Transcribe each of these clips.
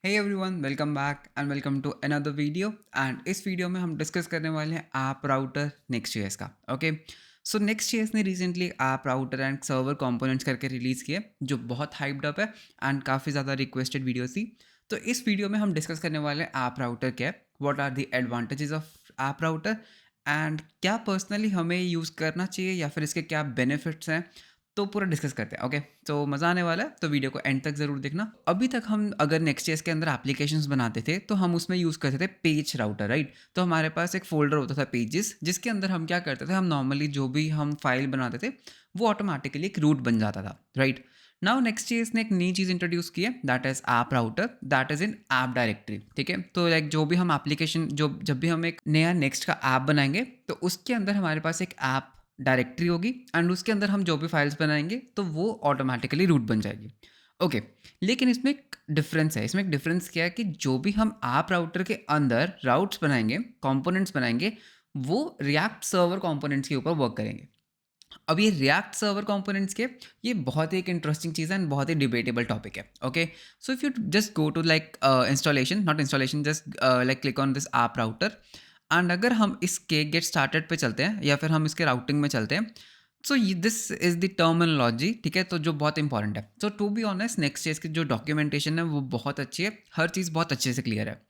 Hey everyone, welcome back and welcome to another video. And इस video में हम discuss करने वाले हैं ऐप राउटर नेक्स्ट.जेएस का। ओके, सो नेक्स्ट.जेएस ने recently app router and server components करके रिलीज़ किए जो बहुत हाइप्ड अप है एंड काफ़ी ज़्यादा रिक्वेस्टेड वीडियोस थी। तो इस वीडियो में हम डिस्कस करने वाले हैं ऐप राउटर क्या है, what are the advantages of app router and क्या पर्सनली हमें यूज़ करना चाहिए या फिर इसके क्या बेनिफिट्स हैं। तो पूरा डिस्कस करते हैं। ओके, तो मज़ा आने वाला है, तो वीडियो को एंड तक ज़रूर देखना। अभी तक हम अगर नेक्स्ट.जेएस के अंदर एप्लीकेशंस बनाते थे तो हम उसमें यूज़ करते थे पेज राउटर, राइट। तो हमारे पास एक फ़ोल्डर होता था पेजेस, जिसके अंदर हम क्या करते थे, हम नॉर्मली जो भी हम फाइल बनाते थे वो ऑटोमेटिकली एक रूट बन जाता था, राइट। नाउ नेक्स्ट.जेएस ने एक नई चीज़ इंट्रोड्यूस की है, that is app router, that is in app directory. ठीक है, तो लाइक जो भी हम एप्लीकेशन जो जब भी हम एक नया नेक्स्ट का ऐप बनाएंगे तो उसके अंदर हमारे पास एक ऐप डायरेक्टरी होगी एंड उसके अंदर हम जो भी फाइल्स बनाएंगे तो वो ऑटोमेटिकली रूट बन जाएगी। ओके, लेकिन इसमें एक डिफरेंस है। इसमें एक डिफरेंस क्या है कि जो भी हम ऐप राउटर के अंदर राउट्स बनाएंगे, कंपोनेंट्स बनाएंगे, वो रिएक्ट सर्वर कंपोनेंट्स के ऊपर वर्क करेंगे। अब ये रिएक्ट सर्वर कंपोनेंट्स के, ये बहुत ही एक इंटरेस्टिंग चीज़ है एंड बहुत ही डिबेटेबल टॉपिक है। Okay, so if you just go to like installation, not installation, just like click on this app router and अगर हम इसके गेट स्टार्टेड पे चलते हैं या फिर हम इसके राउटिंग में चलते हैं, सो दिस इज द टर्मिनोलॉजी। ठीक है, तो जो बहुत इंपॉर्टेंट है। सो टू बी ऑनेस्ट, नेक्स्ट चीज़ की जो डॉक्यूमेंटेशन है वो बहुत अच्छी है, हर चीज़ बहुत अच्छे से क्लियर है।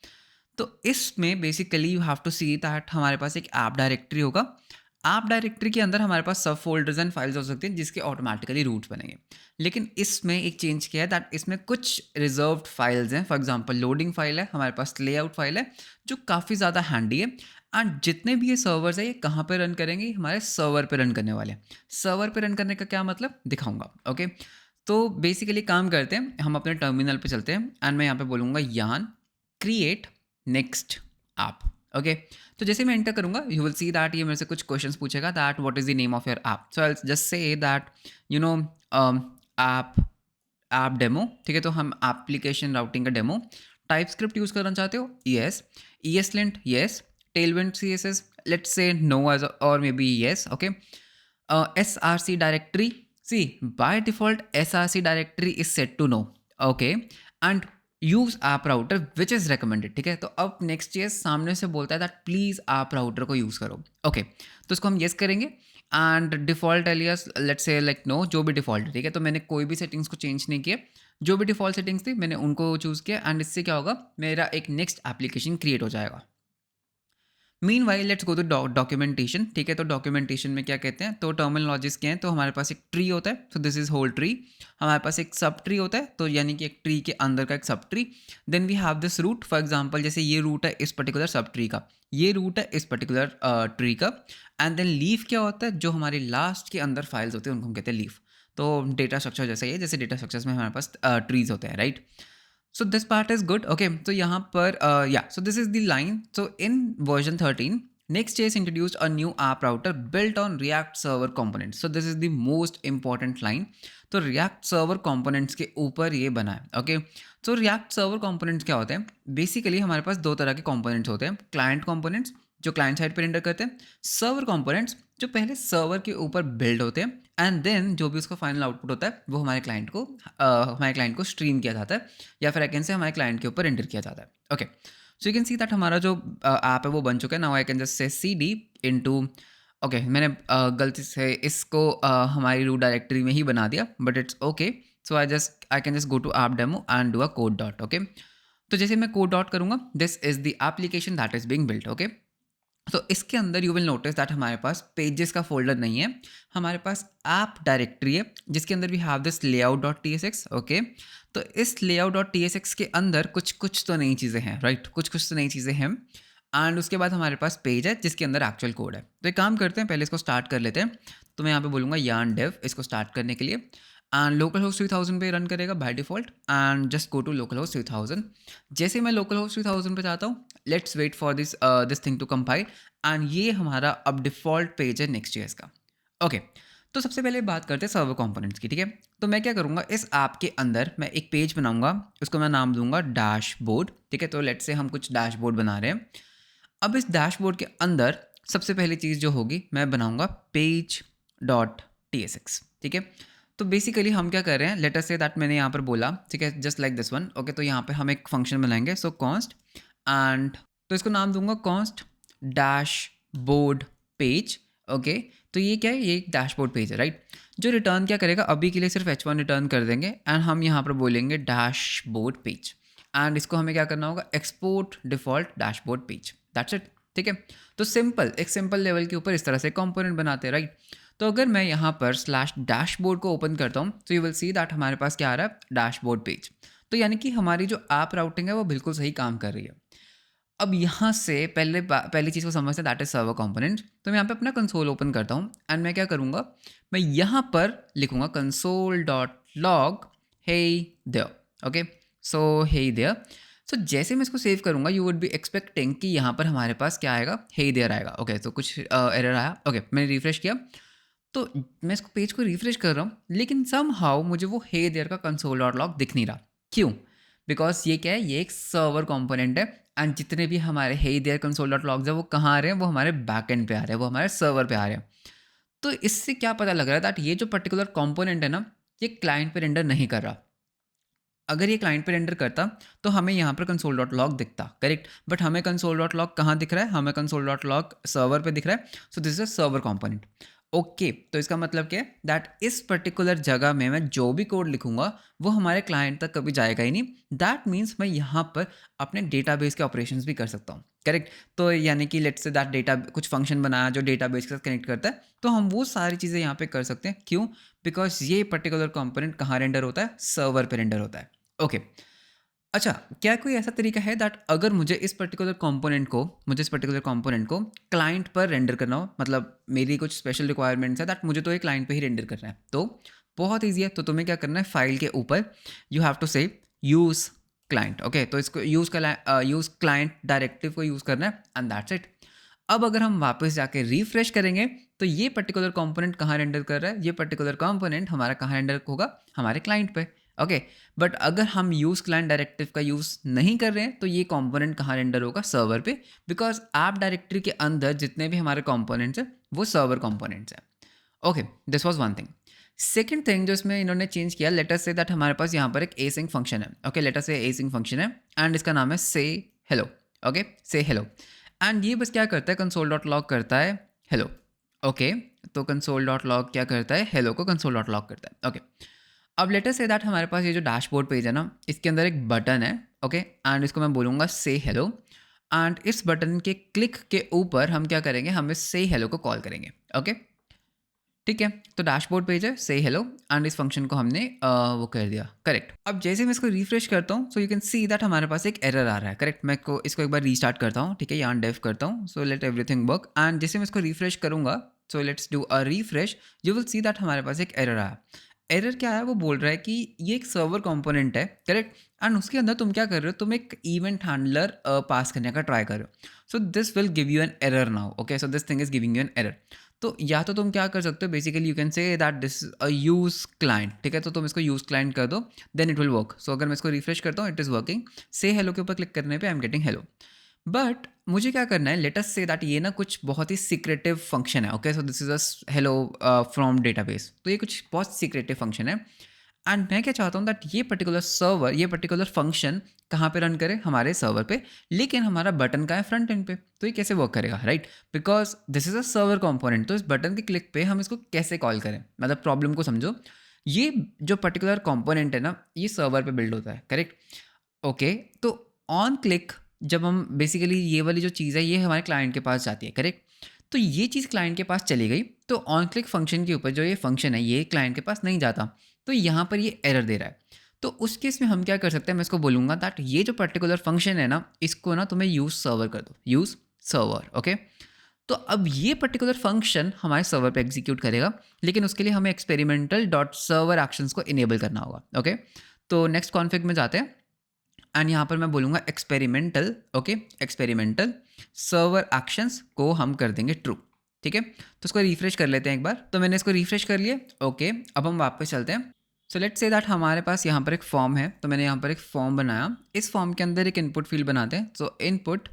तो इसमें basically you have to see that हमारे पास एक ऐप डायरेक्टरी होगा। ऐप डायरेक्टरी के अंदर हमारे पास सब फोल्डर्स एंड फाइल्स हो सकते हैं जिसके ऑटोमेटिकली रूट्स बनेंगे। लेकिन इसमें एक चेंज किया है दैट इसमें कुछ रिजर्व्ड फाइल्स हैं। फॉर एग्जांपल लोडिंग फाइल है, हमारे पास लेआउट फाइल है, जो काफ़ी ज़्यादा हैंडी है। एंड जितने भी ये सर्वर्स है, ये कहाँ पे रन करेंगे, हमारे सर्वर पे रन करने वाले हैं। सर्वर पे रन करने का क्या मतलब दिखाऊंगा। ओके, तो बेसिकली काम करते हैं, हम अपने टर्मिनल पे चलते हैं एंड मैं यहाँ पे बोलूँगा यान क्रिएट नेक्स्ट ऐप। ओके, तो जैसे मैं एंटर करूंगा यू विल सी दैट ये मेरे से कुछ क्वेश्चंस पूछेगा that what is the name of your app. So I just say that you know app app demo. ठीक है, तो हम एप्लीकेशन राउटिंग का डेमो। टाइप स्क्रिप्ट यूज करना चाहते हो, yes. ESLint, yes. Tailwind CSS, let's say no as और may be yes. Okay, SRC directory, see by default SRC directory is set to no. Okay, and use app router which is recommended. ठीक है, तो अब next चीज सामने से बोलता है दैट प्लीज ऐप राउटर को यूज करो। ओके, तो इसको हम येस करेंगे and default alias let's say like no, जो भी डिफॉल्ट है। ठीक है, तो मैंने कोई भी सेटिंग्स को चेंज नहीं किया, जो भी डिफॉल्ट सेटिंग्स थी मैंने उनको चूज किया एंड इससे क्या होगा, मेरा एक नेक्स्ट एप्लीकेशन क्रिएट हो जाएगा। Meanwhile let's go to documentation. ठीक है, तो डॉक्यूमेंटेशन में क्या कहते हैं, तो टर्मिनोलॉजीज क्या हैं, तो हमारे पास एक ट्री होता है, तो दिस इज होल ट्री। हमारे पास एक सब ट्री होता है, तो यानी कि एक ट्री के अंदर का एक subtree. Then we have this route, for example जैसे ये रूट है इस पर्टिकुलर सब ट्री का, ये रूट है इस पर्टिकुलर ट्री का। एंड देन लीफ क्या होता है, जो हमारी लास्ट के अंदर फाइल्स होते हैं उनको हम कहते हैं लीफ। तो डेटा स्ट्रक्चर जैसा ही है, जैसे डेटा स्ट्रक्चर्स में हमारे पास ट्रीज होते हैं, right. So this part is good. Okay, so यहाँ पर so this is the line. So in version 13, Next.js introduced a new app router built on React Server components. So this is the most important line. तो React Server components के ऊपर ये बना है. Okay, so React Server components क्या होते हैं? Basically हमारे पास दो तरह के components होते हैं. Client components जो क्लाइंट साइड पर रेंडर करते हैं, सर्वर कंपोनेंट्स जो पहले सर्वर के ऊपर बिल्ड होते हैं एंड देन जो भी उसका फाइनल आउटपुट होता है वो हमारे क्लाइंट को स्ट्रीम किया जाता है या फिर आई कैन से हमारे क्लाइंट के ऊपर रेंडर किया जाता है। Okay, so you can see that हमारा जो ऐप है वो बन चुका है। Now I can just say CD into, okay मैंने गलती से इसको हमारी रूट डायरेक्टरी में ही बना दिया, but it's okay. So I can just go to app demo and do a code dot. Okay, तो जैसे मैं कोड डॉट करूंगा, this is the application that is being built. Okay, तो इसके अंदर यू विल नोटिस दैट हमारे पास pages का folder नहीं है, हमारे पास ऐप डायरेक्टरी है जिसके अंदर we have this layout dot TSX। Okay, तो इस लेआउट डॉट TSX के अंदर कुछ कुछ तो नई चीज़ें हैं, राइट, कुछ कुछ तो नई चीज़ें हैं। एंड उसके बाद हमारे पास पेज है जिसके अंदर एक्चुअल कोड है। तो एक काम करते हैं, पहले इसको स्टार्ट कर लेते हैं। तो मैं यहाँ पे बोलूँगा यान डेव इसको स्टार्ट करने के लिए एंड लोकल होस्ट 3000 पे रन करेगा by default and just go to localhost 3000। जैसे मैं लोकल होस्ट 3000 पे जाता हूँ, let's wait for this thing to compile and ये हमारा अब डिफॉल्ट पेज है नेक्स्ट.js का। ओके, तो सबसे पहले बात करते हैं सर्वर कंपोनेंट्स की। ठीक है, तो मैं क्या करूँगा, इस ऐप के अंदर मैं एक पेज बनाऊंगा, उसको मैं नाम दूंगा डैशबोर्ड। ठीक है, तो लेट्स से हम कुछ डैशबोर्ड बना रहे हैं। अब इस डैशबोर्ड के अंदर सबसे पहली चीज़ जो होगी, मैं बनाऊंगा पेज डॉट TSX। ठीक है, तो बेसिकली हम क्या कर रहे हैं, लेट अस से दैट मैंने यहाँ पर बोला, ठीक है, just like this one, okay. तो यहाँ पे हम एक फंक्शन बनाएंगे, सो कॉन्स्ट एंड, तो इसको नाम दूंगा कॉन्स्ट डैशबोर्ड पेज, ओके। तो ये क्या है, ये एक डैशबोर्ड पेज है, राइट। जो रिटर्न क्या करेगा, अभी के लिए सिर्फ h1 रिटर्न कर देंगे एंड हम यहाँ पर बोलेंगे डैशबोर्ड पेज, एंड इसको हमें क्या करना होगा, export default dashboard page, that's it, ठीक है। तो सिंपल, एक सिंपल लेवल के ऊपर इस तरह से कंपोनेंट बनाते हैं, राइट। तो अगर मैं यहाँ पर स्लैश डैशबोर्ड को ओपन करता हूँ तो यू विल सी दैट हमारे पास क्या आ रहा है, डैशबोर्ड पेज। तो यानी कि हमारी जो ऐप राउटिंग है वो बिल्कुल सही काम कर रही है। अब यहाँ से पहली चीज़ को समझते हैं, दैट इज सर्वर कंपोनेंट। तो मैं यहाँ पे अपना कंसोल ओपन करता हूँ एंड मैं क्या करूँगा, मैं यहाँ पर लिखूँगा console dot log hey there, okay. So hey there, so जैसे मैं इसको सेव करूँगा यू वुड बी एक्सपेक्टिंग कि यहाँ पर हमारे पास क्या आएगा, हे देयर आएगा, ओके। तो कुछ एरर आया, ओके, मैंने रिफ्रेश किया, तो मैं इसको पेज को रिफ्रेश कर रहा हूँ, लेकिन समहाउ मुझे वो हे देयर का कंसोल डॉट लॉग दिख नहीं रहा। क्यों? बिकॉज ये क्या है, ये एक सर्वर कंपोनेंट है एंड जितने भी हमारे हे देयर कंसोल डॉट लॉग्स है वो कहाँ आ रहे हैं, वो हमारे बैक एंड पे आ रहे हैं, वो हमारे सर्वर पे आ रहे हैं। तो इससे क्या पता लग रहा है दैट ये जो पर्टिकुलर कंपोनेंट है ना, ये क्लाइंट पे रेंडर नहीं कर रहा। अगर ये क्लाइंट पे रेंडर करता तो हमें यहाँ पर कंसोल डॉट लॉग दिखता, करेक्ट। बट हमें कंसोल डॉट लॉग कहाँ दिख रहा है, हमें कंसोल डॉट लॉग सर्वर पे दिख रहा है। So this is a server component, okay. तो इसका मतलब क्या है, दैट इस पर्टिकुलर जगह में मैं जो भी कोड लिखूंगा वो हमारे क्लाइंट तक कभी जाएगा ही नहीं। दैट मीन्स मैं यहाँ पर अपने डेटाबेस के ऑपरेशंस भी कर सकता हूँ, करेक्ट। तो यानी कि लेट्स से दैट डेटा कुछ फंक्शन बनाया जो डेटाबेस के साथ कनेक्ट करता है, तो हम वो सारी चीज़ें यहाँ पे कर सकते हैं। क्यों? बिकॉज ये पर्टिकुलर कंपोनेंट कहाँ रेंडर होता है, सर्वर पे रेंडर होता है, ओके। अच्छा, क्या कोई ऐसा तरीका है दैट अगर मुझे इस पर्टिकुलर कंपोनेंट को क्लाइंट पर रेंडर करना हो, मतलब मेरी कुछ स्पेशल रिक्वायरमेंट्स है दैट मुझे तो एक क्लाइंट पे ही रेंडर करना है, तो बहुत ईजी है। तो तुम्हें क्या करना है, फाइल के ऊपर यू हैव टू से यूज़ क्लाइंट, ओके। तो इसको यूज़ क्लाइंट डायरेक्टिव को यूज़ करना है एंड दैट्स इट। अब अगर हम वापस जाके रिफ्रेश करेंगे तो ये पर्टिकुलर कंपोनेंट कहाँ रेंडर कर रहा है, ये पर्टिकुलर कंपोनेंट हमारा कहाँ रेंडर होगा, हमारे क्लाइंट पे, ओके। बट अगर हम यूज़ क्लाइंट डायरेक्टिव का यूज़ नहीं कर रहे हैं तो ये कंपोनेंट कहाँ रेंडर होगा, सर्वर पे, बिकॉज ऐप डायरेक्टरी के अंदर जितने भी हमारे कंपोनेंट्स हैं वो सर्वर कंपोनेंट्स हैं, okay. This was one thing. Second thing जो इसमें इन्होंने चेंज किया, लेट अस से दैट हमारे पास यहाँ पर एक एसिंग फंक्शन है, ओके। लेट अस से एसिंग फंक्शन है एंड इसका नाम है से हेलो, ओके, से हेलो। एंड ये बस क्या करता है, कंसोल डॉट लॉग करता है हेलो, ओके। तो कंसोल डॉट लॉग क्या करता है, हेलो को कंसोल डॉट लॉग करता है, ओके। अब लेट अस से दैट हमारे पास ये जो डैशबोर्ड पेज है ना, इसके अंदर एक बटन है, ओके। एंड इसको मैं बोलूँगा से हेलो एंड इस बटन के क्लिक के ऊपर हम क्या करेंगे, हम इस से हेलो को कॉल करेंगे, ओके, ठीक है। तो डैशबोर्ड पेज है से हेलो एंड इस फंक्शन को हमने वो कर दिया, करेक्ट। अब जैसे मैं इसको रिफ्रेश करता हूँ so you can see that हमारे पास एक एरर आ रहा है, करेक्ट। मैं इसको एक बार रीस्टार्ट करता हूँ, ठीक है, यहाँ डेव करता हूँ, so let everything work. And जैसे मैं इसको रिफ्रेश करूँगा, so let's do a refresh, you will see that हमारे पास एक एरर आया। एरर क्या है, वो बोल रहा है कि ये एक सर्वर कंपोनेंट है, करेक्ट। एंड उसके अंदर तुम क्या कर रहे हो, तुम एक इवेंट हैंडलर पास करने का ट्राई कर रहे हो। So this will give you an error now, okay. So this thing is giving you an error. तो या तो तुम क्या कर सकते हो, basically you can say that this a use client, ठीक है। तो तुम इसको यूज क्लाइंट कर दो, देन इट विल वर्क। सो अगर मैं इसको रिफ्रेश करता हूँ, इट इज़ वर्किंग। से हेलो के ऊपर क्लिक करने पे I am getting hello. But मुझे क्या करना है, लेट अस से दैट ये ना कुछ बहुत ही सीक्रेटिव फंक्शन है, okay. So this is a hello from database, तो ये कुछ बहुत सीक्रेटिव फंक्शन है। एंड मैं क्या चाहता हूँ दैट ये पर्टिकुलर सर्वर, ये पर्टिकुलर फंक्शन कहाँ पे रन करे, हमारे सर्वर पे, लेकिन हमारा बटन का है फ्रंट एंड पे। तो ये कैसे वर्क करेगा, right. Because this is a server component, तो इस बटन के क्लिक पे हम इसको कैसे कॉल करें, मतलब प्रॉब्लम को समझो। ये जो पर्टिकुलर कंपोनेंट है ना, ये सर्वर पे बिल्ड होता है, करेक्ट, ओके। तो ऑन क्लिक जब हम बेसिकली ये वाली जो चीज़ है ये हमारे क्लाइंट के पास जाती है, करेक्ट। तो ये चीज़ क्लाइंट के पास चली गई, तो ऑन क्लिक फंक्शन के ऊपर जो ये फंक्शन है ये क्लाइंट के पास नहीं जाता, तो यहाँ पर ये एरर दे रहा है। तो उस केस में हम क्या कर सकते हैं, मैं इसको बोलूँगा दैट ये जो पर्टिकुलर फंक्शन है ना, इसको ना तुम्हें यूज़ सर्वर कर दो, यूज़ सर्वर, ओके। तो अब ये पर्टिकुलर फंक्शन हमारे सर्वर पे एग्जीक्यूट करेगा, लेकिन उसके लिए हमें एक्सपेरिमेंटल डॉट सर्वर एक्शंस को इनेबल करना होगा, ओके। तो नेक्स्ट कॉन्फ़िग में जाते हैं एंड यहाँ पर मैं बोलूँगा experimental, okay, experimental server actions को हम कर देंगे ट्रू, ठीक है। तो इसको रिफ्रेश कर लेते हैं एक बार। तो मैंने इसको रिफ्रेश कर लिया, ओके। अब हम वापस चलते हैं। सो लेट्स से दैट हमारे पास यहाँ पर एक फॉर्म है, तो मैंने यहाँ पर एक फॉर्म बनाया। इस फॉर्म के अंदर एक इनपुट फील्ड बनाते हैं, सो इनपुट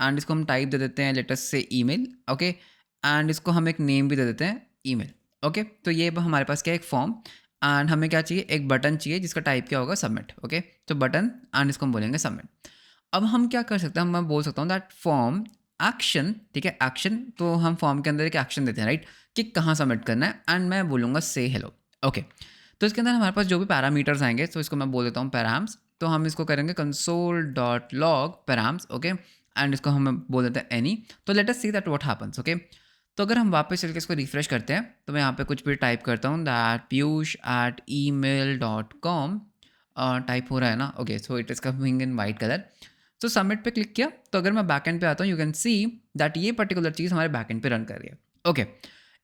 एंड इसको हम टाइप दे देते हैं लेट अस से ईमेल, ओके। एंड इसको हम एक नेम भी दे देते हैं ईमेल, ओके। तो ये हमारे पास क्या है, एक फॉर्म। एंड हमें क्या चाहिए, एक बटन चाहिए जिसका टाइप क्या होगा, सबमिट। ओके, तो बटन एंड इसको हम बोलेंगे सबमिट। अब हम क्या कर सकते हैं, मैं बोल सकता हूँ दैट फॉर्म एक्शन, ठीक है, एक्शन, तो हम फॉर्म के अंदर एक एक्शन देते हैं राइट, कि कहाँ सबमिट करना है, एंड मैं बोलूँगा से हेलो। ओके, तो इसके अंदर हमारे पास जो भी पैरामीटर्स आएंगे, तो इसको मैं बोल देता हूँ पैराम्स, तो हम इसको करेंगे console.log पैराम्स। ओके, एंड इसको हम बोल देते हैं एनी। तो let us see that what happens. Okay, तो अगर हम वापस चल के इसको रिफ्रेश करते हैं, तो मैं यहाँ पे कुछ भी टाइप करता हूँ दैट piyush@email.com, टाइप हो रहा है ना। Okay, so it is coming in white colour. तो सबमिट पे क्लिक किया, तो अगर मैं बैकएंड पे आता हूँ, यू कैन सी दैट ये पर्टिकुलर चीज़ हमारे बैकएंड पे रन कर रही है। ओके,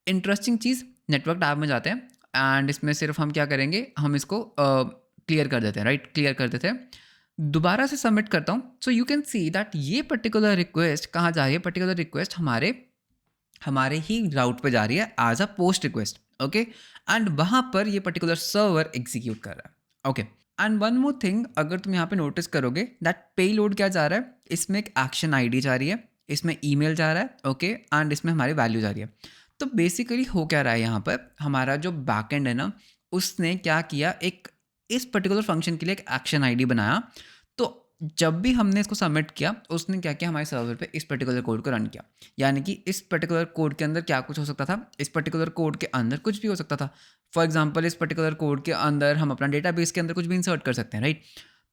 इंटरेस्टिंग चीज़, नेटवर्क टैब में जाते हैं एंड इसमें सिर्फ हम क्या करेंगे, हम इसको क्लियर कर देते हैं राइट, क्लियर कर देते हैं। दोबारा से सबमिट करता हूँ, so you can see that ये पर्टिकुलर रिक्वेस्ट कहाँ जा रही है, पर्टिकुलर रिक्वेस्ट हमारे हमारे ही राउट पे जा रही है as a post request. Okay, and वहाँ पर ये पर्टिकुलर सर्वर एग्जीक्यूट कर रहा है। Okay, and one more thing, अगर तुम यहाँ पे नोटिस करोगे दैट पे लोड क्या जा रहा है, इसमें एक एक्शन आईडी जा रही है, इसमें ईमेल जा रहा है। ओके, एंड इसमें हमारी वैल्यू जा रही है। तो बेसिकली हो क्या रहा है यहाँ पर, हमारा जो बैकएंड है ना, उसने क्या किया, एक इस पर्टिकुलर फंक्शन के लिए एक एक्शन आईडी बनाया। तो जब भी हमने इसको सबमिट किया, उसने क्या किया, हमारे सर्वर पे इस पर्टिकुलर कोड को रन किया। यानी कि इस पर्टिकुलर कोड के अंदर क्या कुछ हो सकता था, इस पर्टिकुलर कोड के अंदर कुछ भी हो सकता था। फॉर एग्जांपल, इस पर्टिकुलर कोड के अंदर हम अपना डेटाबेस के अंदर कुछ भी इंसर्ट कर सकते हैं राइट।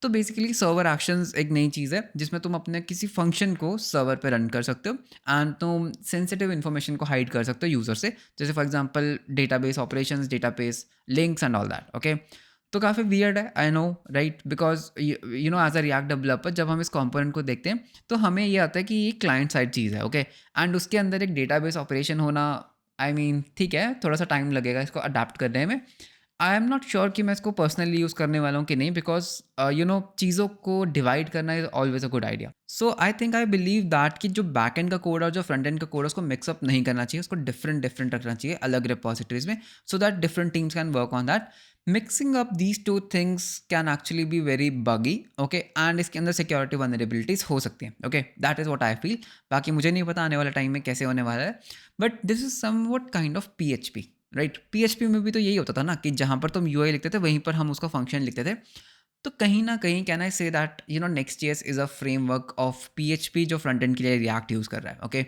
तो बेसिकली सर्वर एक्शंस एक नई चीज़ है जिसमें तुम अपने किसी फंक्शन को सर्वर पे रन कर सकते हो एंड तुम सेंसिटिव इन्फॉर्मेशन को हाइड कर सकते हो यूज़र से, जैसे for example database operations, database links and all that. Okay, तो काफ़ी वियर्ड है, I know right, because you know as a React developer जब हम इस कंपोनेंट को देखते हैं, तो हमें ये आता है कि ये क्लाइंट साइड चीज़ है। ओके, एंड उसके अंदर एक डेटाबेस ऑपरेशन होना, आई मीन ठीक है, थोड़ा सा टाइम लगेगा इसको अडाप्ट करने में। आई एम नॉट श्योर कि मैं इसको पर्सनली यूज़ करने वाला हूँ कि नहीं, बिकॉज यू नो चीज़ों को डिवाइड करना is always a good idea. So I think I believe that कि जो बैक एंड का कोड और जो फ्रंट एंड का कोड है उसको मिक्सअप नहीं करना चाहिए, उसको डिफरेंट डिफरेंट रखना चाहिए अलग रिपोजिटरीज में, so that different teams can work on that. Mixing up these two things can actually be very बगी। ओके, एंड इसके अंदर सिक्योरिटी वनरेबिलिटीज हो सकती हैं। Okay, that is what I feel. बाकी मुझे नहीं पता आने वाला टाइम में कैसे होने वाला है, but this is somewhat kind of PHP right. PHP में भी तो यही होता था ना कि जहाँ पर तुम UI लिखते थे वहीं पर हम उसका फंक्शन लिखते थे। तो कहीं ना कहीं कैन आई से that you no Next.js is a framework of PHP जो फ्रंट एंड के लिए रिएक्ट यूज़ कर रहा है। ओके,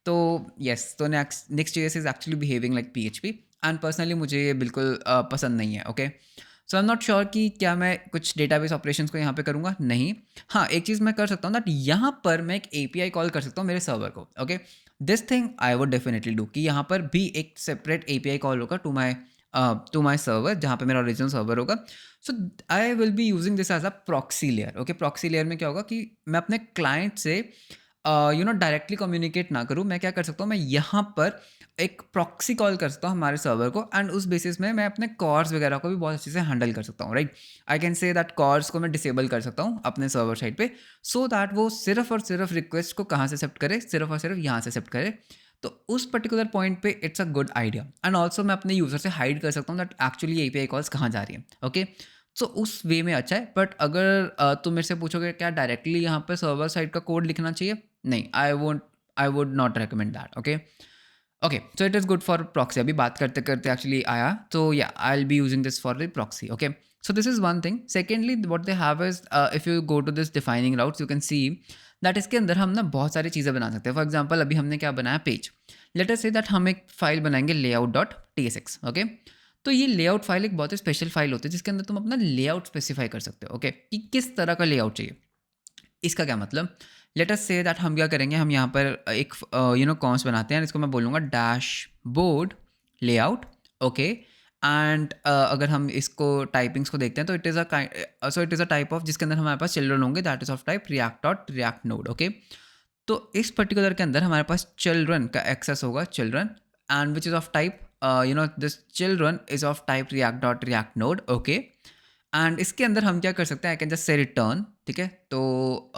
तो यस, तो Next.js is actually behaving like PHP and personally मुझे ये बिल्कुल पसंद नहीं है। Okay, so I am not sure कि क्या मैं कुछ डेटाबेस ऑपरेशंस को यहाँ पे करूँगा, नहीं। हाँ, एक चीज़ मैं कर सकता हूँ दैट यहाँ पर मैं एक API कॉल कर सकता हूँ मेरे सर्वर को। Okay, this thing I would definitely do कि यहाँ पर भी एक सेपरेट API कॉल होगा टू माई सर्वर, जहाँ पे मेरा ओरिजिनल सर्वर होगा। So I will be using this as a proxy layer. Okay, proxy layer में क्या होगा कि मैं अपने क्लाइंट से यू नो डायरेक्टली कम्युनिकेट ना करूँ, मैं क्या कर सकता हूँ, मैं यहाँ पर एक प्रॉक्सी कॉल कर सकता हूँ हमारे सर्वर को, एंड उस बेसिस में मैं अपने कॉर्स वगैरह को भी बहुत अच्छे से हैंडल कर सकता हूँ right. I can say that CORS को मैं डिसेबल कर सकता हूँ अपने सर्वर साइड पे, सो दैट वो सिर्फ और सिर्फ रिक्वेस्ट को कहाँ से एक्सेप्ट करे, सिर्फ और सिर्फ यहाँ से एक्सेप्ट करे। तो उस पर्टिकुलर पॉइंट पे it's a good idea, and also मैं अपने यूजर से हाइड कर सकता हूँ दैट एक्चुअली API कॉल्स कहाँ जा रही हैं। ओके, सो उस वे में अच्छा है, बट अगर तुम मेरे से पूछोगे क्या डायरेक्टली यहाँ पे सर्वर साइड का कोड लिखना चाहिए, नहीं, I would not recommend that. Okay, okay, so it is good for proxy. अभी बात करते करते एक्चुअली आया, तो या I will be using this for the proxy. Okay, so this is one thing. Secondly what they have is, if you go to this defining routes, you can see that इसके अंदर हम ना बहुत सारी चीज़ें बना सकते हैं। फॉर एग्जाम्पल, अभी हमने क्या बनाया, page. Late us say that हम एक फाइल बनाएंगे layout.tsx। ओके, तो ये लेआउट फाइल एक बहुत ही स्पेशल फाइल होती है जिसके अंदर तुम अपना लेआउट स्पेसिफाई कर सकते हो। ओके, कि किस तरह का लेआउट चाहिए। इसका क्या मतलब, लेट अस से दैट हम क्या करेंगे, हम यहाँ पर एक यू नो कॉन्स बनाते हैं, इसको मैं बोलूँगा डैशबोर्ड लेआउट। ओके, एंड अगर हम इसको टाइपिंग्स को देखते हैं, तो it is a type of जिसके अंदर हमारे पास चिल्ड्रन होंगे, that is of type react node। Okay, तो इस पर्टिकुलर के अंदर हमारे पास चिल्ड्रन का एक्सेस होगा, children, and which is of type you know this children is of type react node। Okay, and इसके अंदर हम क्या कर सकते हैं, आई कैन जस्ट से रिटर्न। ठीक है, तो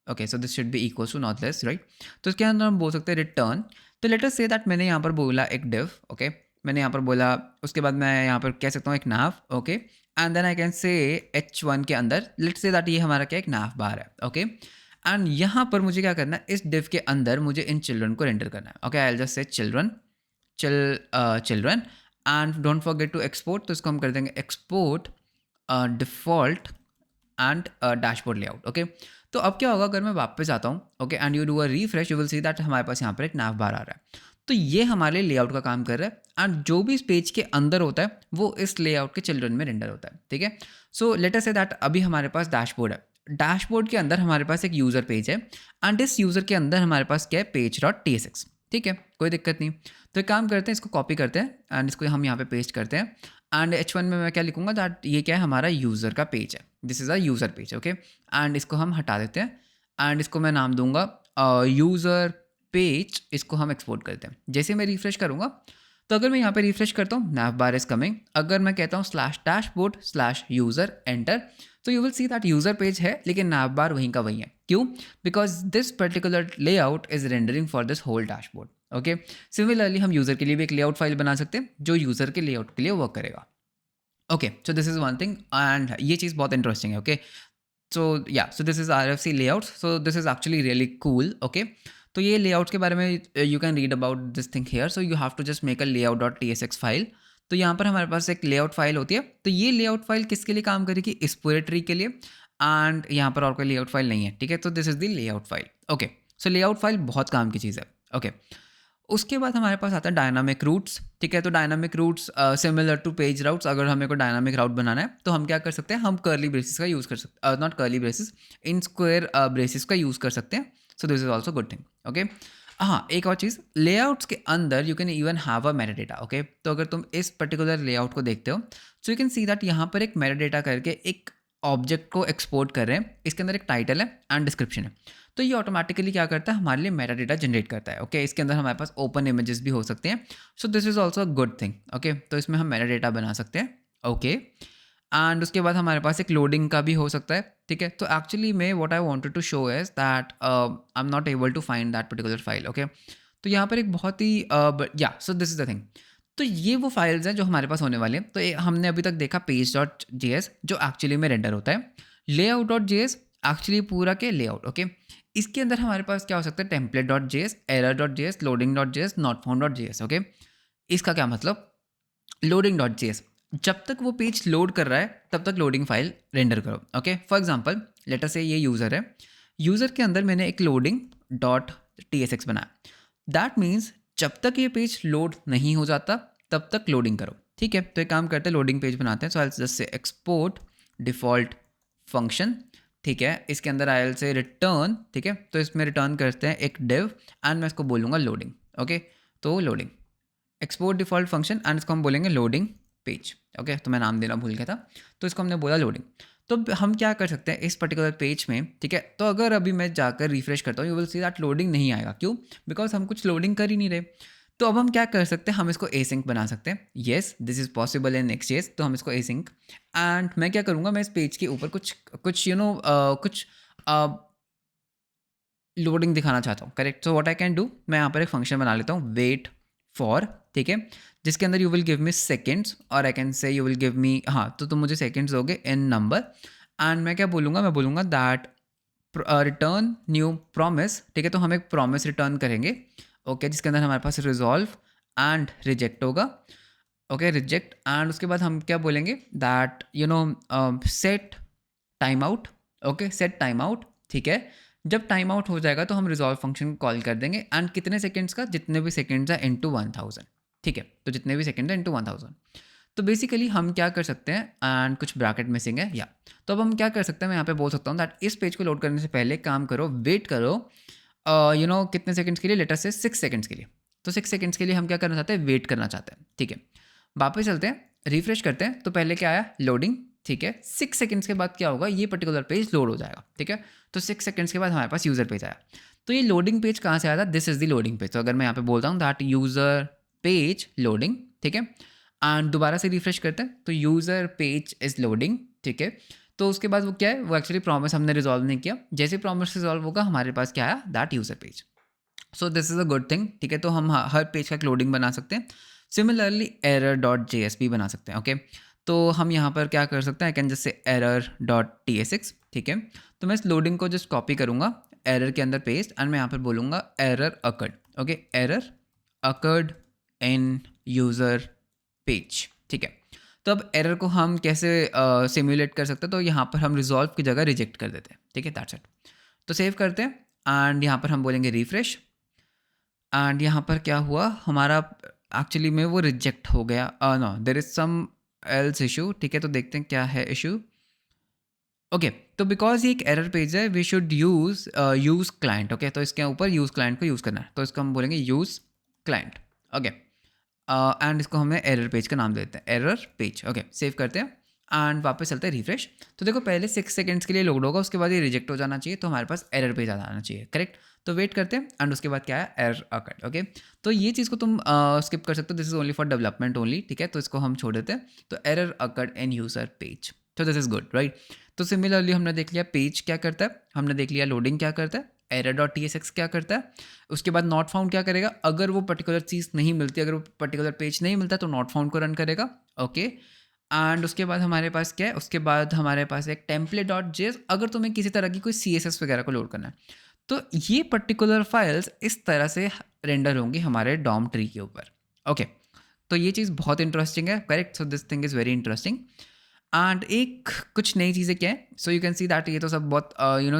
okay, so this should be equal to not less right. तो इसके अंदर हम बोल सकते हैं रिटर्न। तो लेट अस से दैट मैंने यहाँ पर बोला एक डिव। ओके, मैंने यहाँ पर बोला, उसके बाद मैं यहाँ पर कह सकता हूँ एक nav। Okay, and then I can say h1 के अंदर लेट से दैट ये हमारा क्या एक nav बार है। ओके, एंड यहाँ पर मुझे क्या करना है, इस डिव के अंदर मुझे इन चिल्ड्रन को रेंडर करना है। Okay, I will just say children children, and don't forget to export, तो इसको हम कर देंगे export default and dashboard layout. Okay, तो अब क्या होगा अगर मैं वापस आता हूँ, okay, and you do a refresh, you will see that हमारे पास यहाँ पर एक nav बार आ रहा है। तो ये हमारे लेआउट का काम कर रहा है, एंड जो भी इस पेज के अंदर होता है वो इस लेआउट के चिल्ड्रन में रेंडर होता है। ठीक है, सो लेट अस से दैट अभी हमारे पास डैशबोर्ड है, डैशबोर्ड के अंदर हमारे पास एक यूज़र पेज है, एंड इस यूज़र के अंदर हमारे पास क्या है, page.tsx। ठीक है, कोई दिक्कत नहीं। तो एक काम करते हैं, इसको कॉपी करते हैं एंड इसको हम यहाँ पे पेस्ट करते हैं, एंड H1 में मैं क्या लिखूंगा, दैट ये क्या है, हमारा यूज़र का पेज है, this is a user page. Okay, and इसको हम हटा देते हैं, एंड इसको मैं नाम दूंगा यूज़र पेज, इसको हम एक्सपोर्ट करते हैं। जैसे मैं रिफ्रेश करूँगा, तो अगर मैं यहाँ पे रिफ्रेश करता हूँ, nav bar इज कमिंग, अगर मैं कहता हूँ /dashboard/user एंटर, तो you will see that user page है लेकिन nav bar वहीं का वहीं है। क्यों? Because this particular layout is rendering for this whole dashboard. Okay, similarly हम यूज़र के लिए भी एक लेआउट फाइल बना सकते हैं जो यूज़र के लेआउट के लिए वर्क करेगा। Okay, so this is one thing, and ये चीज़ बहुत इंटरेस्टिंग है। Okay, so yeah, so this is RFC layout, so this is actually really cool. Okay, तो ये लेआउट्स के बारे में you can read about this thing here, so you have to just make a layout.tsx file. तो यहाँ पर हमारे पास एक लेआउट फाइल होती है, तो ये लेआउट फाइल किसके लिए काम करेगी, इस पूरे ट्री के लिए, एंड यहाँ पर और कोई लेआउट फाइल नहीं है। ठीक है, तो this is the layout file. Okay, so layout file बहुत काम की चीज़ है। ओके, उसके बाद हमारे पास आता है डायनामिक रूट्स। ठीक है, तो dynamic routes similar to page routes, अगर हमें को डायनामिक राउट बनाना है तो हम क्या कर सकते हैं, हम कर्ली ब्रेसिस का यूज़ कर सकते, not curly braces, in square braces का यूज़ कर सकते हैं। सो this is also good thing. Okay, हाँ, एक और चीज़, लेआउट्स के अंदर you can even have a metadata. Okay, तो अगर तुम इस पर्टिकुलर लेआउट को देखते हो, so you can see that यहाँ पर एक मेटाडेटा करके एक ऑब्जेक्ट को एक्सपोर्ट कर रहे हैं, इसके अंदर एक टाइटल है एंड डिस्क्रिप्शन है। तो ये ऑटोमेटिकली क्या करता है, हमारे लिए मेटा डेटा जनरेट करता है। ओके, इसके अंदर हमारे पास ओपन इमेजेस भी हो सकते हैं, सो this is also a good thing. Okay, तो इसमें हम मेटा डेटा बना सकते हैं। ओके, एंड उसके बाद हमारे पास एक लोडिंग का भी हो सकता है। ठीक है, तो एक्चुअली में what I wanted to show is that I am not able to find that particular file. Okay, तो यहाँ पर एक बहुत ही yeah, so this is the thing. तो ये वो फाइल्स हैं जो हमारे पास होने वाले हैं। तो हमने अभी तक देखा page.js जो एक्चुअली में रेंडर होता है, layout.js एक्चुअली पूरा के लेआउट। ओके, इसके अंदर हमारे पास क्या हो सकता है, template.js, error.js, loading.js, notfound.js। Okay, इसका क्या मतलब, loading.js, जब तक वो पेज लोड कर रहा है तब तक लोडिंग फाइल रेंडर करो। ओके, फॉर एग्जांपल लेटर से ये यूज़र है, यूज़र के अंदर मैंने एक लोडिंग डॉट tsx बनाया, दैट मीन्स जब तक ये पेज लोड नहीं हो जाता तब तक लोडिंग करो। ठीक है, तो एक काम करते हैं, लोडिंग पेज बनाते हैं। So I just say export default function. ठीक है, इसके अंदर आई से रिटर्न। ठीक है, तो इसमें रिटर्न करते हैं एक डिव, एंड मैं इसको बोलूँगा लोडिंग। ओके, तो loading export default function, and इसको हम बोलेंगे लोडिंग पेज। ओके, तो मैं नाम देना भूल गया था, तो इसको हमने बोला लोडिंग। तो हम क्या कर सकते हैं इस पर्टिकुलर पेज में। ठीक है, तो अगर अभी मैं जाकर रिफ्रेश करता हूँ, you will see that loading नहीं आएगा। क्यों? बिकॉज हम कुछ लोडिंग कर ही नहीं रहे। तो अब हम क्या कर सकते हैं, हम इसको एसिंक बना सकते हैं। Yes, this is possible in Next.js, तो हम इसको एसिंक, एंड मैं क्या करूँगा, मैं इस पेज के ऊपर कुछ कुछ कुछ लोडिंग दिखाना चाहता हूँ। Correct, so what I can do, मैं यहाँ पर एक फंक्शन बना लेता हूँ, वेट फॉर। ठीक है, जिसके अंदर you will give me seconds, और I can say you will give me, हाँ, तो तुम मुझे सेकेंड्स दोगे इन नंबर, एंड मैं क्या बोलूँगा, मैं बोलूँगा दैट रिटर्न न्यू प्रॉमिस। ठीक है, तो हम एक प्रॉमिस रिटर्न करेंगे। ओके, जिसके अंदर हमारे पास रिजॉल्व एंड रिजेक्ट होगा। ओके, रिजेक्ट, एंड उसके बाद हम क्या बोलेंगे, that set time out. Okay, set time out. ठीक है, जब टाइम आउट हो जाएगा तो हम रिजॉल्व फंक्शन कॉल कर देंगे, एंड कितने सेकेंड्स का, जितने भी सेकेंड्स है इंटू 1000। ठीक है, तो जितने भी सेकेंड है इंटू 1000। तो बेसिकली हम क्या कर सकते हैं, एंड कुछ ब्रैकेट मिसिंग है या, तो अब हम क्या कर सकते हैं, मैं यहाँ पे बोल सकता हूँ दैट इस पेज को लोड करने से पहले काम करो, वेट करो कितने सेकंड्स के लिए, लेटर से 6 सेकंड्स के लिए। तो 6 सेकंड्स के लिए हम क्या करना चाहते हैं, वेट करना चाहते हैं। ठीक है, वापस चलते हैं, रिफ्रेश करते हैं, तो पहले क्या आया, लोडिंग। ठीक है, 6 सेकंड्स के बाद क्या होगा, ये पर्टिकुलर पेज लोड हो जाएगा। ठीक है, तो 6 सेकंड्स के बाद हमारे पास यूज़र पेज आया। तो ये लोडिंग पेज कहाँ से आया था, this is the loading page. तो अगर मैं यहाँ पे बोलता हूँ दैट यूज़र पेज लोडिंग, ठीक है, एंड दोबारा से रिफ्रेश करते हैं, तो यूज़र पेज इज लोडिंग। ठीक है, तो उसके बाद वो क्या है, वो एक्चुअली प्रॉमिस हमने रिजॉल्व नहीं किया, जैसे प्रॉमिस रिजॉल्व होगा हमारे पास क्या आया, that user page. So this is a good thing. ठीक है, तो हम हर पेज का लोडिंग बना सकते हैं। सिमिलरली error.js भी बना सकते हैं। ओके, तो हम यहाँ पर क्या कर सकते हैं, आई कैन जस्ट से error.tsx। ठीक है, तो मैं इस लोडिंग को जस्ट कॉपी करूँगा एरर के अंदर पेस्ट, एंड मैं यहाँ पर बोलूँगा error occurred. Okay, error occurred in user page, ठीक है। तो अब एरर को हम कैसे सिमुलेट कर सकते हैं, तो यहाँ पर हम रिजॉल्व की जगह रिजेक्ट कर देते हैं, ठीक है, दैट्स इट। तो सेव करते हैं एंड यहाँ पर हम बोलेंगे रिफ्रेश एंड यहाँ पर क्या हुआ हमारा, एक्चुअली में वो रिजेक्ट हो गया, no there is some else issue, ठीक है। तो देखते हैं क्या है इशू। ओके तो बिकॉज ये एक एरर पेज है, we should use client, okay. तो इसके ऊपर यूज़ क्लाइंट को यूज़ करना है, तो इसको हम बोलेंगे यूज़ क्लाइंट, ओके। एंड इसको हमें एरर पेज का नाम दे देते हैं, एरर पेज, ओके। सेव करते हैं एंड वापस चलते हैं रिफ्रेश। तो देखो पहले 6 सेकंड्स के लिए लोड होगा, उसके बाद ये रिजेक्ट हो जाना चाहिए, तो हमारे पास एरर पेज आना चाहिए, करेक्ट। तो वेट करते हैं एंड उसके बाद क्या है, एरर अकर्ड, ओके। तो ये चीज़ को तुम स्किप कर सकते हो, this is only for development only, ठीक है। तो इसको हम छोड़ देते हैं। तो error occurred in user page, तो दिस इज गुड, राइट। तो सिमिलरली हमने देख लिया पेज क्या करता है, हमने देख लिया लोडिंग क्या करता है, error.tsx क्या करता है, उसके बाद नॉट फाउंड क्या करेगा, अगर वो पर्टिकुलर चीज़ नहीं मिलती, अगर वो पर्टिकुलर पेज नहीं मिलता तो नॉट फाउंड को रन करेगा, ओके। एंड उसके बाद हमारे पास क्या है, उसके बाद हमारे पास एक template.js, अगर तुम्हें किसी तरह की कोई CSS वगैरह को लोड करना है, तो ये पर्टिकुलर फाइल्स इस तरह से रेंडर होंगी हमारे डॉम ट्री के ऊपर, ओके। तो ये चीज़ बहुत इंटरेस्टिंग है, correct. So this thing is very interesting. And एक कुछ नई चीज़ें क्या है, so you can see that ये तो सब बहुत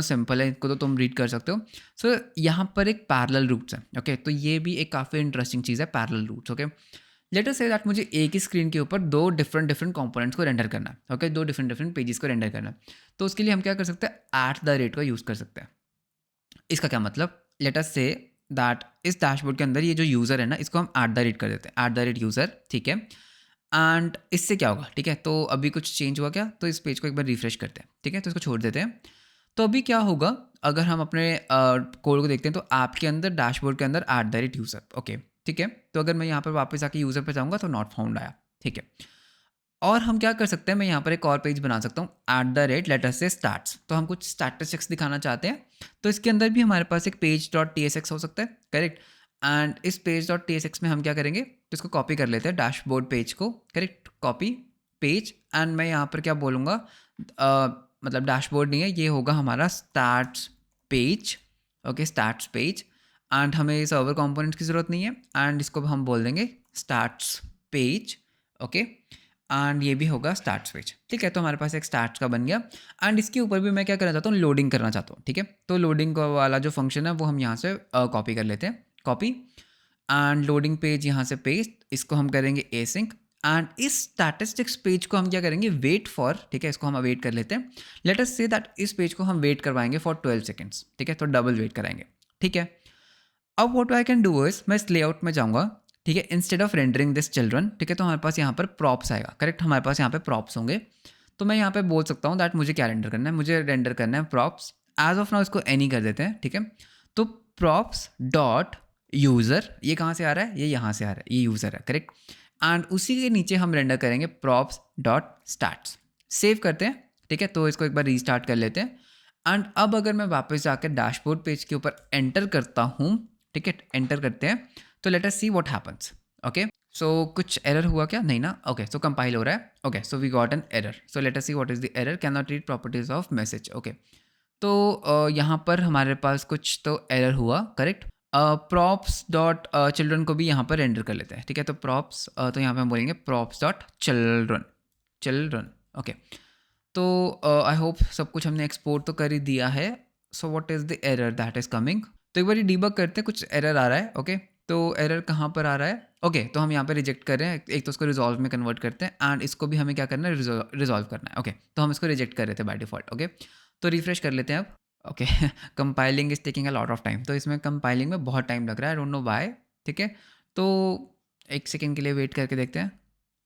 सिंपल है, इनको तो तुम रीड कर सकते हो। सो यहाँ पर एक पैरेलल रूट्स है, ओके। तो ये भी एक काफ़ी इंटरेस्टिंग चीज़ है, parallel routes, okay. Let us say that मुझे एक ही स्क्रीन के ऊपर दो डिफरेंट कंपोनेंट्स को रेंडर करना है, ओके। दो डिफरेंट पेजेस को रेंडर करना है। तो उसके लिए हम क्या कर सकते हैं, @ का यूज़ कर सकते हैं। इसका क्या मतलब, लेट अस से दैट इस डैशबोर्ड के अंदर ये जो यूज़र है ना, इसको हम @ कर देते हैं, @यूज़र, ठीक है। एंड इससे क्या होगा, ठीक है। तो अभी कुछ चेंज हुआ क्या, तो इस पेज को एक बार रिफ्रेश करते हैं, ठीक है। तो इसको छोड़ देते हैं। तो अभी क्या होगा, अगर हम अपने कोड को देखते हैं, तो ऐप के अंदर डैशबोर्ड के अंदर @यूज़र, ओके, ठीक है। तो अगर मैं यहाँ पर वापस आके यूज़र पर जाऊँगा तो नॉट फाउंड आया, ठीक है। और हम क्या कर सकते हैं, मैं यहाँ पर एक और पेज बना सकता हूँ, लेट अस से स्टार्ट्स। तो हम कुछ स्टैटिस्टिक्स दिखाना चाहते हैं, तो इसके अंदर भी हमारे पास एक page.tsx हो सकता है, करेक्ट। एंड इस page.tsx में हम क्या करेंगे, तो इसको कॉपी कर लेते हैं डैशबोर्ड पेज को, करेक्ट, कॉपी पेज। एंड मैं यहाँ पर क्या बोलूँगा, मतलब डैशबोर्ड नहीं है, ये होगा हमारा starts page, okay, starts page. And हमें सर्वर कंपोनेंट्स की ज़रूरत नहीं है, एंड इसको हम बोल देंगे स्टार्ट्स पेज, ओके। एंड ये भी होगा स्टार्ट्स पेज, ठीक है। तो हमारे पास एक स्टार्ट्स का बन गया। एंड इसके ऊपर भी मैं क्या करना चाहता हूँ, लोडिंग करना चाहता हूँ, ठीक है। तो लोडिंग वाला जो फंक्शन है वो हम यहाँ से कॉपी कर लेते हैं, कॉपी। एंड लोडिंग पेज यहाँ से पेस्ट, इसको हम करेंगे एसिंक। एंड इस स्टैटिस्टिक्स पेज को हम क्या करेंगे, वेट फॉर, ठीक है, इसको हम वेट कर लेते हैं। लेट अस से दैट इस पेज को हम वेट करवाएंगे फॉर 12 सेकेंड्स, ठीक है। तो डबल वेट कराएंगे, ठीक है। अब what I can do is, मैं इस लेआउट में जाऊँगा, ठीक है। Instead of rendering this children, ठीक है, तो हमारे पास यहाँ पर प्रॉप्स आएगा, करेक्ट। हमारे पास यहाँ पे प्रॉप्स होंगे। तो मैं यहाँ पे बोल सकता हूँ दैट मुझे क्या रेंडर करना है, मुझे रेंडर करना है प्रॉप्स। एज ऑफ नाउ इसको एनी कर देते हैं, ठीक है। तो प्रॉप्स डॉट यूज़र, ये कहाँ से आ रहा है, ये यहाँ से आ रहा है, ये यूज़र है, करेक्ट। एंड उसी के नीचे हम रेंडर करेंगे प्रॉप्स डॉट स्टार्ट्स। सेव करते हैं, ठीक है। तो इसको एक बार रीस्टार्ट कर लेते हैं। एंड अब अगर मैं वापस जाकर डैशबोर्ड पेज के ऊपर एंटर करता हूँ, ठीक है, एंटर करते हैं, तो let us see what happens, okay. So कुछ एरर हुआ क्या, नहीं ना, ओके। सो कंपाइल हो रहा है, okay. So we got an error, so let us see what is the error, can not read properties of message, okay. तो यहाँ पर हमारे पास कुछ तो एरर हुआ, करेक्ट। प्रॉप्स डॉट चिल्ड्रन को भी यहाँ पर रेंडर कर लेते हैं, ठीक है। तो प्रॉप्स, तो यहाँ पे हम बोलेंगे props dot children, children, okay. तो आई होप सब कुछ हमने एक्सपोर्ट तो कर ही दिया है। So what is the error that is coming, तो एक बार ये डीबग करते हैं, कुछ एरर आ रहा है, ओके। तो एरर कहाँ पर आ रहा है, ओके। तो हम यहाँ पे रिजेक्ट कर रहे हैं, एक तो उसको रिजॉल्व में कन्वर्ट करते हैं, एंड इसको भी हमें क्या करना है, रिजॉल्व करना है, ओके। तो हम इसको रिजेक्ट कर रहे थे बाय डिफॉल्ट, ओके। तो रिफ्रेश कर लेते हैं अब, okay. Compiling is taking a lot of time, तो इसमें कंपाइलिंग में बहुत टाइम लग रहा है, आई डोंट नो व्हाई, ठीक है। तो एक सेकेंड के लिए वेट करके देखते हैं।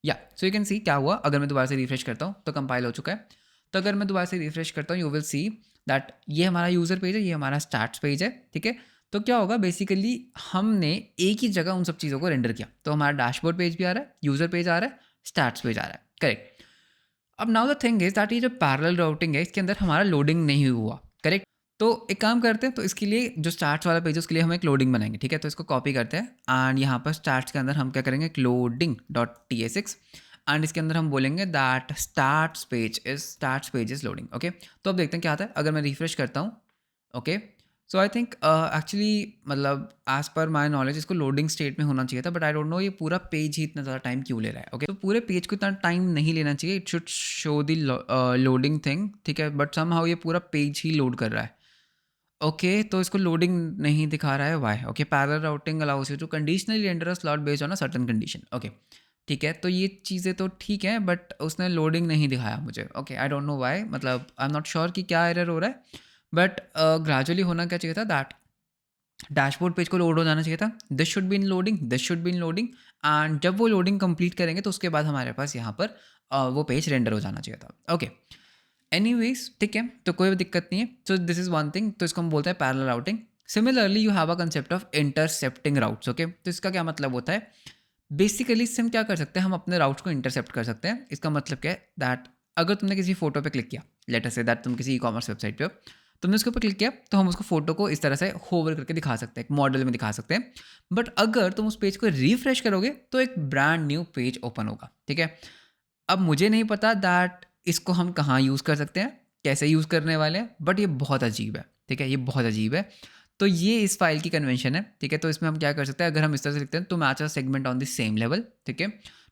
या सो यू कैन सी क्या हुआ, अगर मैं दोबारा से रिफ्रेश करता हूँ तो कंपाइल हो चुका है। तो अगर मैं दोबारा से रिफ्रेश करता हूँ, यू विल सी दैट ये हमारा यूज़र पेज है, ये हमारा स्टार्ट्स पेज है, ठीक है। तो क्या होगा, बेसिकली हमने एक ही जगह उन सब चीज़ों को रेंडर किया। तो हमारा डैशबोर्ड पेज भी आ रहा है, यूज़र पेज आ रहा है, स्टार्ट्स पेज आ रहा है, करेक्ट। अब now the thing is that ये जो पैरेलल राउटिंग है, इसके अंदर हमारा लोडिंग नहीं हुआ, करेक्ट। तो एक काम करते हैं, तो इसके लिए जो स्टार्ट्स वाला पेज है उसके लिए हम एक लोडिंग बनाएंगे, ठीक है। तो इसको कॉपी करते हैं, एंड यहाँ पर स्टार्ट्स के अंदर हम क्या करेंगे, एक लोडिंग डॉट tsx। एंड इसके अंदर हम बोलेंगे that starts page is loading, okay. तो अब देखते हैं क्या आता है, अगर मैं रिफ्रेश करता हूँ, okay. So I think actually मतलब एज पर माई नॉलेज इसको लोडिंग स्टेट में होना चाहिए था, बट आई डोंट नो ये पूरा पेज ही इतना ज़्यादा टाइम क्यों ले रहा है। ओके, तो पूरे पेज को इतना टाइम नहीं लेना चाहिए, it should show the loading thing, ठीक है, बट समहाउ ये पूरा पेज ही लोड कर रहा है। ओके, तो इसको लोडिंग नहीं दिखा रहा है, why? Okay, parallel routing allows you to conditionally render a slot based on a certain condition. Okay, ठीक है, तो ये चीज़ें तो ठीक है, बट उसने लोडिंग नहीं दिखाया मुझे। Okay, I don't know why, मतलब आई एम नॉट श्योर कि क्या एरर हो रहा है, बट ग्रेजुअली होना क्या चाहिए था, दैट डैशबोर्ड पेज को लोड हो जाना चाहिए था, this should be in loading, this should be in loading, and जब वो लोडिंग कंप्लीट करेंगे तो उसके बाद हमारे पास यहाँ पर वो पेज रेंडर हो जाना चाहिए था। ओके, एनीवेज, ठीक है, तो कोई दिक्कत नहीं है। So this is one thing, तो इसको हम बोलते हैं parallel routing. Similarly you have a concept of intercepting routes. Okay, तो इसका क्या मतलब होता है, बेसिकली इससे हम क्या कर सकते हैं, हम अपने राउट्स को इंटरसेप्ट कर सकते हैं। इसका मतलब क्या है, दैट अगर तुमने किसी फोटो पे क्लिक किया, लेट अस से दैट तुम किसी ई कॉमर्स वेबसाइट पे हो, तुमने उसके ऊपर क्लिक किया, तो हम उसको फोटो को इस तरह से होवर करके दिखा सकते हैं, एक मॉडल में दिखा सकते हैं। बट अगर तुम उस पेज को रिफ्रेश करोगे तो एक ब्रांड न्यू पेज ओपन होगा। ठीक है, अब मुझे नहीं पता दैट इसको हम कहाँ यूज़ कर सकते हैं, कैसे यूज़ करने वाले हैं, बट ये बहुत अजीब है। ठीक है, ये बहुत अजीब है। तो ये इस फाइल की कन्वेंशन है। ठीक है, तो इसमें हम क्या कर सकते हैं, अगर हम इस तरह से लिखते हैं तो match a segment on the same level. ठीक है,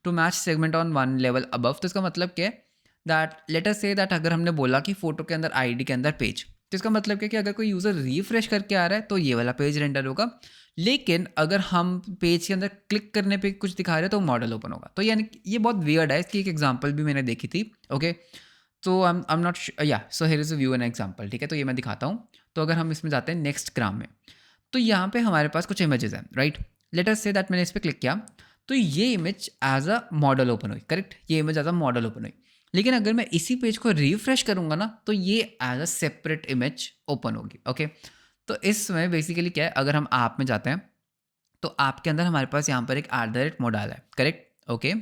to match segment on one level above, तो इसका मतलब क्या है, that let us say that अगर हमने बोला कि फोटो के अंदर आईडी के अंदर पेज, तो इसका मतलब क्या है कि अगर कोई यूज़र रिफ्रेश करके आ रहा है तो ये वाला पेज रेंडर होगा, लेकिन अगर हम पेज के अंदर क्लिक करने पे कुछ दिखा रहे हैं तो मॉडल ओपन होगा। तो यानी कि ये बहुत वियर्ड है, इसकी एक एग्जांपल भी मैंने देखी थी। ओके, तो आई एम नॉट, या so here is a view an example. ठीक है, तो ये मैं दिखाता हूँ। तो अगर हम इसमें जाते हैं नेक्स्ट ग्राम में, तो यहाँ पे हमारे पास कुछ इमेजेस हैं, right. Late us say that मैंने इस पर क्लिक किया, तो ये image as a model open हुई, करेक्ट, ये image as a model open हुई। लेकिन अगर मैं इसी पेज को रिफ्रेश करूंगा ना, तो ये as a separate image open होगी। ओके, तो इसमें बेसिकली क्या है, अगर हम ऐप में जाते हैं तो ऐप के अंदर हमारे पास यहाँ पर एक @ मॉडल है, करेक्ट। ओके,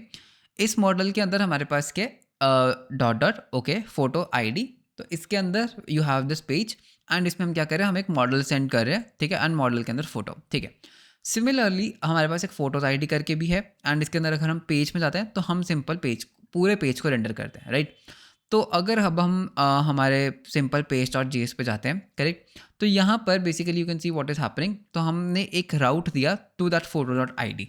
इस मॉडल के अंदर हमारे पास के dot dot, okay, photo ID, तो इसके अंदर you have this page, and इसमें हम क्या कर रहे हैं, हम एक मॉडल सेंड कर रहे हैं। ठीक है, एंड मॉडल के अंदर फोटो। ठीक है, सिमिलरली हमारे पास एक फोटोज आईडी करके भी है, एंड इसके अंदर अगर हम पेज में जाते हैं तो हम सिंपल पेज, पूरे पेज को रेंडर करते हैं, राइट। तो अगर अब हम हमारे सिंपल पेज डॉट जीएस पे जाते हैं, करेक्ट, तो यहाँ पर basically you can see what is happening, तो हमने एक राउट दिया to that photo dot ID.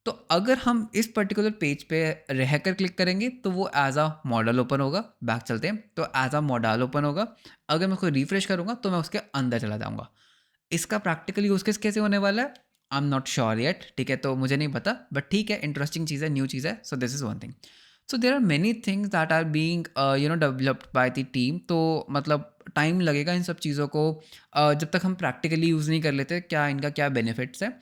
तो अगर हम इस पर्टिकुलर पेज पे रहकर क्लिक करेंगे तो वो एज अ मॉडल ओपन होगा, बैक चलते हैं, तो एज अ मॉडल ओपन होगा। अगर मैं उसको रिफ्रेश करूंगा तो मैं उसके अंदर चला जाऊंगा। इसका प्रैक्टिकल यूज केस कैसे होने वाला है, आई एम नॉट श्योर येट। ठीक है, तो मुझे नहीं पता, बट ठीक है, इंटरेस्टिंग चीज़ है, न्यू चीज़ है। So this is one thing. So there are many things that are being developed by the team. तो मतलब टाइम लगेगा इन सब चीज़ों को, जब तक हम प्रैक्टिकली यूज़ नहीं कर लेते क्या इनका क्या बेनिफिट्स है।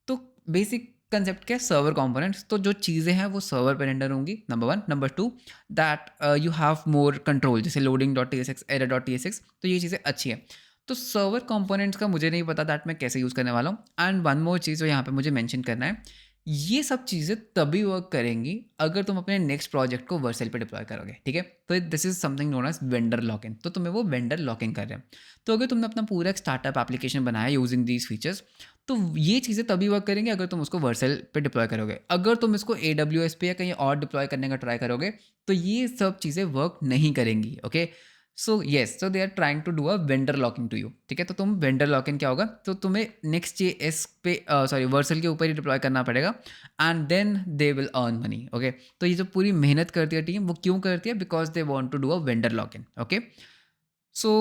तो बेसिक कंसेप्ट क्या है, सर्वर कंपोनेंट्स, तो जो चीज़ें हैं वो सर्वर पर रेंडर होंगी, number one. Number two, that you have more control, जैसे loading dot T S X, error dot T S X, तो ये चीज़ें अच्छी हैं। तो सर्वर कंपोनेंट्स का मुझे नहीं पता दैट मैं कैसे यूज़ करने वाला हूँ। एंड वन मोर चीज़ जो यहाँ पे मुझे मेंशन करना है, ये सब चीज़ें तभी वर्क करेंगी अगर तुम अपने नेक्स्ट प्रोजेक्ट को वर्सेल पे डिप्लॉय करोगे। ठीक है, तो this is something known as vendor lock-in, तो तुम्हें वो वेंडर लॉक-इन कर रहे हैं। तो अगर तुमने अपना पूरा एक स्टार्टअप एप्लीकेशन बनाया यूजिंग दीज फीचर्स, तो ये चीज़ें तभी वर्क करेंगी अगर तुम उसको वर्सेल पे डिप्लॉय करोगे। अगर तुम इसको AWS पे या कहीं और डिप्लॉय करने का ट्राई करोगे तो ये सब चीज़ें वर्क नहीं करेंगी। Okay, so yes, so they are trying to do a vendor locking to you. ठीक है, तो तुम वेंडर लॉकिंग क्या होगा, तो तुम्हें नेक्स्ट JS पे सॉरी वर्सल के ऊपर ही डिप्लॉय करना पड़ेगा, and then they will earn money. Okay, तो ये जो पूरी मेहनत करती है टीम, वो क्यों करती है, because they want to do a vendor locking. Okay, so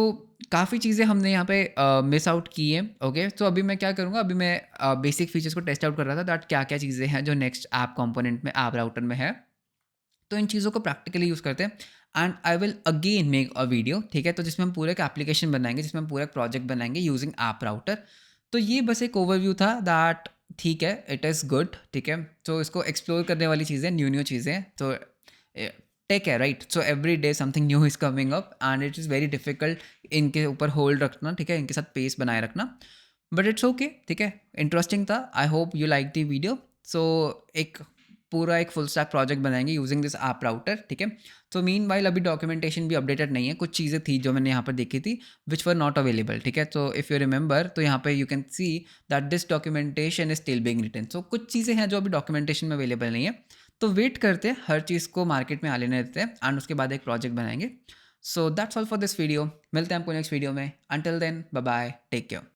काफ़ी चीज़ें हमने यहाँ पे मिस आउट की हैं। ओके, तो अभी मैं क्या करूँगा, अभी मैं बेसिक फीचर्स को टेस्ट आउट कर रहा था, दैट क्या क्या चीज़ें हैं जो नेक्स्ट ऐप कंपोनेंट में, ऐप राउटर में है। तो इन चीज़ों को प्रैक्टिकली यूज़ करते हैं, and I will again make a video. ठीक है, तो जिसमें हम पूरा एक एप्लीकेशन बनाएंगे, जिसमें हम पूरा एक प्रोजेक्ट बनाएंगे यूजिंग ऐप राउटर। तो ये बस एक ओवरव्यू था दैट, ठीक है, इट इज़ गुड। ठीक है, तो इसको एक्सप्लोर करने वाली चीज़ें, न्यू न्यू चीज़ें हैं, तो टेक है, right. So every day something new is coming up, and it is very difficult इनके ऊपर होल्ड रखना। ठीक है, इनके साथ पेस बनाए रखना, बट इट्स ओके। ठीक है, इंटरेस्टिंग था, I hope you like the video. So एक पूरा एक फुल स्टैक प्रोजेक्ट बनाएंगे यूजिंग दिस ऐप राउटर। ठीक है, तो मीन वाइल अभी डॉक्यूमेंटेशन भी अपडेटेड नहीं है, कुछ चीज़ें थी जो मैंने यहाँ पर देखी थी विच वर नॉट अवेलेबल। ठीक है, तो इफ़ यू रिमेंबर, तो यहाँ पे you can see that this documentation is still being written. So कुछ चीज़ें हैं जो अभी डॉक्यूमेंटेशन में अवेलेबल नहीं है, तो वेट करते हैं, हर चीज़ को मार्केट में आ लेने देते हैं, एंड उसके बाद एक प्रोजेक्ट बनाएंगे। So that's all for this video, मिलते हैं आपको नेक्स्ट वीडियो में। Until then, bye bye, take care.